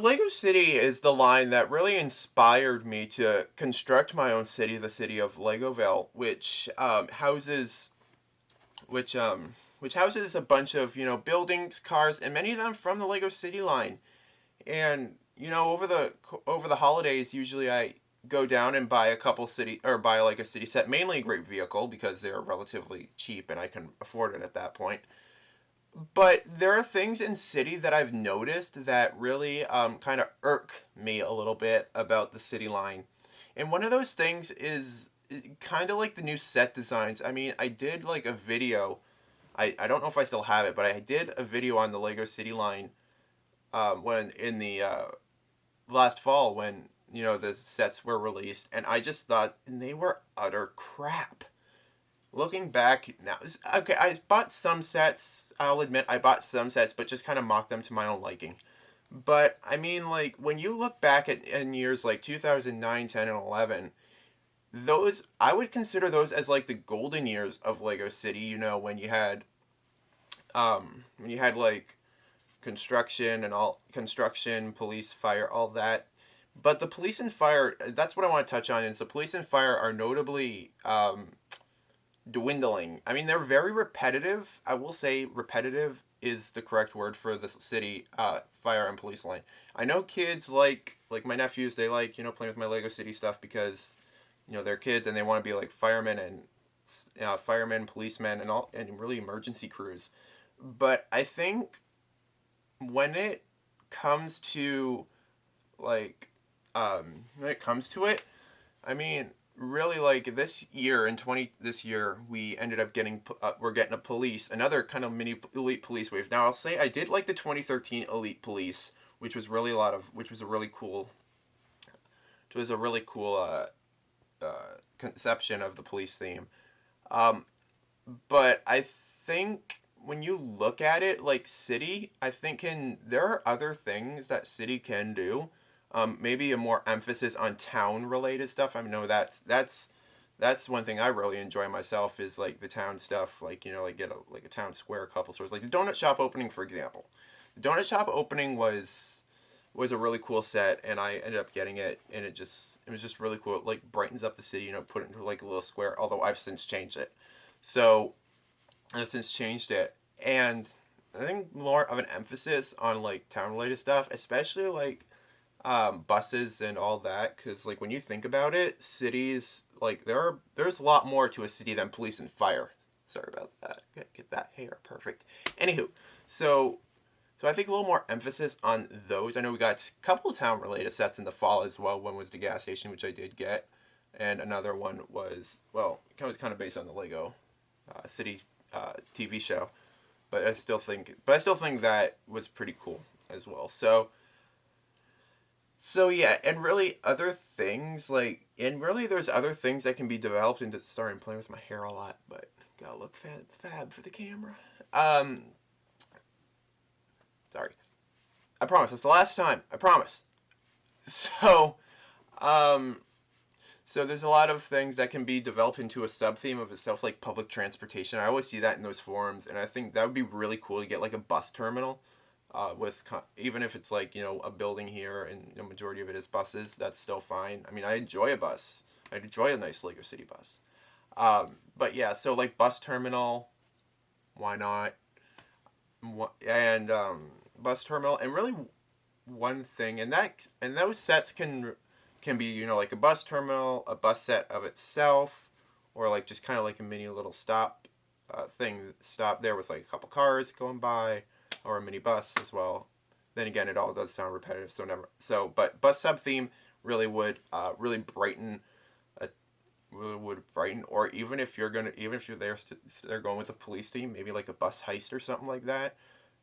Lego City is the line that really inspired me to construct my own city, the city of Legoville, which which houses a bunch of buildings, cars, and many of them from the Lego City line. And over the holidays, usually I go down and buy a couple city or buy like a city set, mainly a great vehicle because they're relatively cheap and I can afford it at that point. But there are things in city that I've noticed that really kind of irk me a little bit about the city line. And one of those things is kind of like the new set designs. I mean, I did like a video. I don't know if I still have it, but I did a video on the Lego City line when in the last fall when the sets were released, and I just thought they were utter crap. Looking back now, okay, I bought some sets. I'll admit I bought some sets, but just kind of mocked them to my own liking. But I mean, like when you look back at in years like 2009, 10, and 11, those I would consider those as like the golden years of Lego City. When you had like construction, police, fire, all that. But the police and fire, that's what I want to touch on. Is the police and fire are notably dwindling. I mean, they're very repetitive. I will say repetitive is the correct word for the city fire and police line. I know kids like my nephews. They like playing with my Lego City stuff because they're kids and they want to be like firemen, policemen, and really emergency crews. But I think when it comes to when it comes to it, I mean, really, like this year we ended up getting we're getting another kind of mini elite police wave. Now I'll say I did like the 2013 elite police, which was a really cool, conception of the police theme. Um, but I think when you look at it, like City, I think there are other things that City can do. Maybe a more emphasis on town related stuff. I know that's one thing I really enjoy myself is like the town stuff. Like like get a town square, a couple stores. Like the donut shop opening, for example. The donut shop opening was a really cool set, and I ended up getting it, and it was just really cool. It like brightens up the city, put it into like a little square. Although I've since changed it, so I've since changed it, and I think more of an emphasis on like town related stuff, especially like buses and all that, because like when you think about it, cities like there's a lot more to a city than police and fire. Sorry about that. Get that hair perfect. Anywho, so so I think a little more emphasis on those. I know we got a couple of town related sets in the fall as well. One was the gas station, which I did get, and another one was it was kind of based on the Lego City TV show. But I still think that was pretty cool as well. So yeah, and really other things there's other things that can be developed into. Sorry, I'm playing with my hair a lot, but gotta look fab for the camera. Um, Sorry, I promise it's the last time. I promise. So, um, so there's a lot of things that can be developed into a sub theme of itself, like public transportation. I always see that in those forums, and I think that would be really cool to get like a bus terminal even if it's like a building here and the majority of it is buses, that's still fine. I mean, I enjoy a bus. I enjoy a nice Lego City bus. But yeah, so like bus terminal, why not? And bus terminal, and really one thing, and those sets can be like a bus terminal, a bus set of itself, or like just kind of like a mini little stop there with like a couple cars going by, or a mini bus as well. Then again, it all does sound repetitive, but bus sub theme really would really brighten or even if you're there they're going with a police team, maybe like a bus heist or something like that.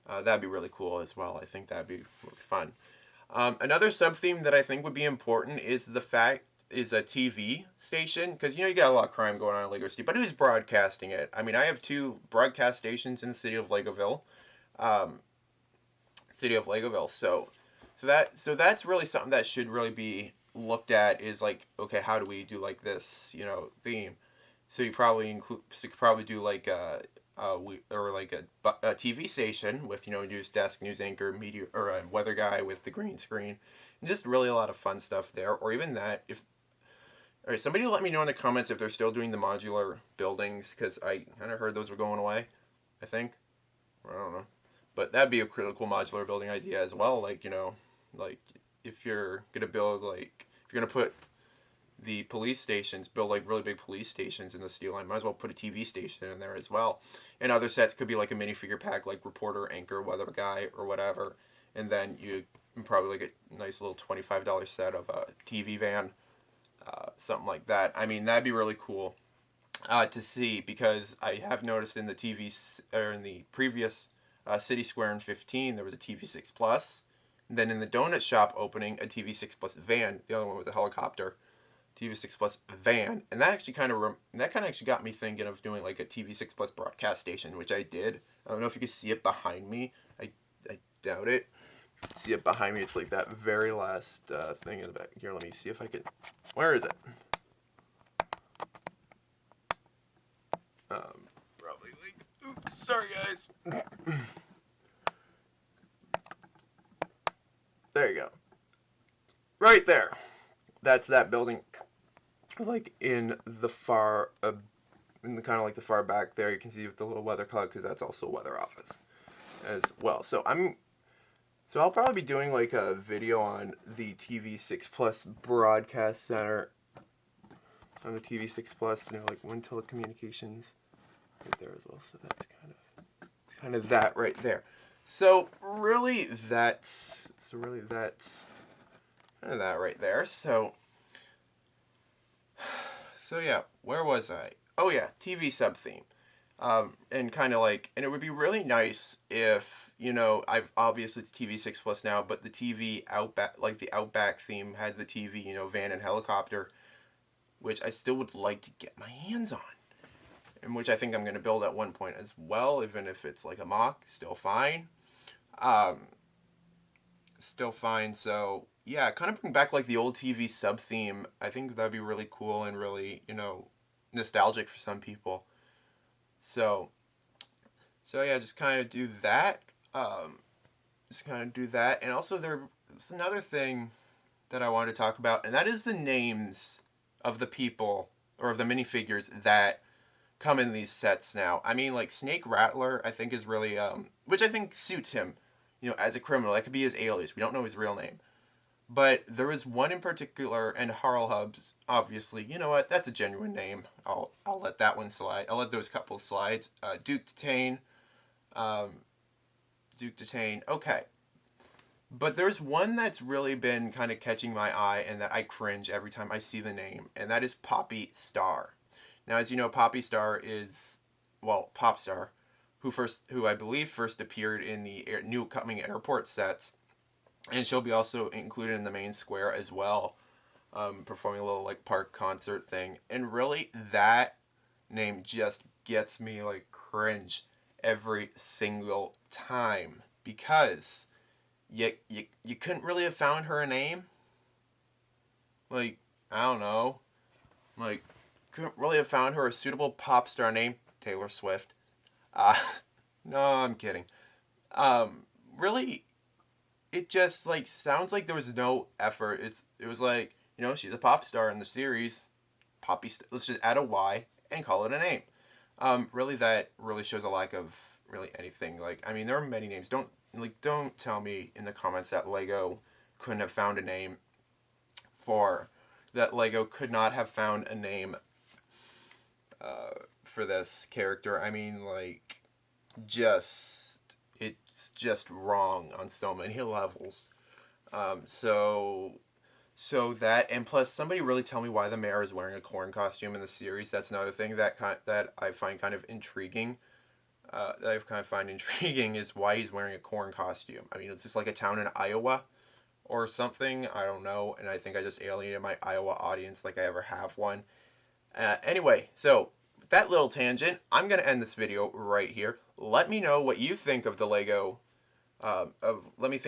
That'd be really cool as well. I think would be fun. Another sub theme that I think would be important is a TV station, because you got a lot of crime going on in Lego City, but who's broadcasting it? I mean, I have two broadcast stations in the city of Legoville. Um, so that's really something that should really be looked at, is like, okay, how do we do like this theme? So you could probably do like or like a TV station with news desk, news anchor, media, or a weather guy with the green screen, and just really a lot of fun stuff there. Or even that, if all right, somebody let me know in the comments if they're still doing the modular buildings, because I kind of heard those were going away. I think, I don't know, but that'd be a really cool modular building idea as well. Like like if you're gonna build if you're gonna put the police stations, build like really big police stations in the city line, might as well put a TV station in there as well. And other sets could be like a minifigure pack, like reporter, anchor, weather guy, or whatever. And then you can probably get a nice little $25 set of a TV van, something like that. I mean, that'd be really cool to see, because I have noticed in the or in the previous City Square in 15, there was a TV6 Plus. And then in the donut shop opening, a TV6 Plus van, the other one with the helicopter. TV6 Plus van, and that actually kind of got me thinking of doing like a TV6 Plus broadcast station, which I did. I don't know if you can see it behind me. I doubt it. See it behind me. It's like that very last thing in the back. Here, let me see if I can. Where is it? Probably like. Oops, sorry guys. There you go. Right there. That's that building. Like in the far, in the kind of like the far back there, you can see with the little weather cloud, because that's also a weather office as well. So I'll probably be doing like a video on the TV6 Plus broadcast center, on the TV6 Plus, like Wind Telecommunications, right there as well. So that's kind of that right there. So really that's kind of that right there. So yeah, where was I? Oh yeah, TV sub theme. And kind of like, and it would be really nice if, I've obviously it's TV6 Plus now, but the TV Outback, like the Outback theme had the TV, van and helicopter, which I still would like to get my hands on. And which I think I'm going to build at one point as well, even if it's like a mock, still fine. Still fine, so yeah, kind of bring back like the old TV sub theme. I think that'd be really cool and really, nostalgic for some people. So yeah, just kind of do that. And also there's another thing that I wanted to talk about, and that is the names of the people or of the minifigures that come in these sets now. I mean, like Snake Rattler, I think is really, which I think suits him, as a criminal. That could be his alias. We don't know his real name. But there was one in particular, and Harl Hubs, obviously, you know what, that's a genuine name. I'll let that one slide. I'll let those couple slide. Duke Detain. Okay. But there's one that's really been kind of catching my eye, and that I cringe every time I see the name, and that is Poppy Star. Now, as you know, Poppy Star is, Popstar, who I believe first appeared in the new coming airport sets. And she'll be also included in the main square as well, performing a little like park concert thing. And really, that name just gets me like cringe every single time, because you couldn't really have found her a name. Like, I don't know, like couldn't really have found her a suitable pop star name. Taylor Swift. No, I'm kidding. Really. It just like sounds like there was no effort. It was like, she's a pop star in the series. Let's just add a Y and call it a name. Really, that really shows a lack of really anything. Like, I mean, there are many names. Don't tell me in the comments that Lego couldn't have found a name Lego could not have found a name for this character. I mean, like, it's just wrong on so many levels. So that, and plus, somebody really tell me why the mayor is wearing a corn costume in the series. That's another thing that I find kind of intriguing. Is why he's wearing a corn costume. I mean, it's just like a town in Iowa or something. I don't know. And I think I just alienated my Iowa audience, like I ever have one. Anyway, so with that little tangent, I'm gonna end this video right here. Let me know what you think of the Lego. Let me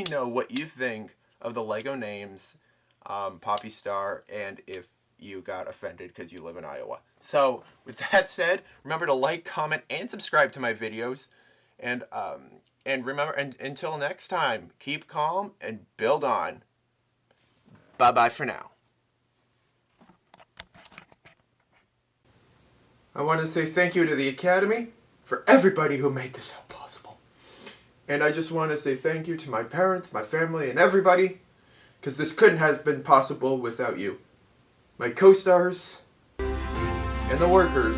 know what you think of the Lego names, Poppy Star, and if you got offended because you live in Iowa. So with that said, remember to like, comment, and subscribe to my videos. And remember, and until next time, keep calm and build on. Bye-bye for now. I want to say thank you to the Academy for everybody who made this all possible. And I just want to say thank you to my parents, my family, and everybody, because this couldn't have been possible without you. My co-stars, and the workers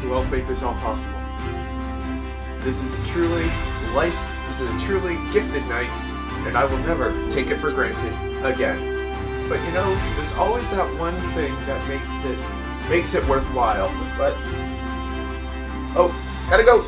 who helped make this all possible. This is a truly gifted night, and I will never take it for granted again. But you know, there's always that one thing that makes it worthwhile. But oh, gotta go.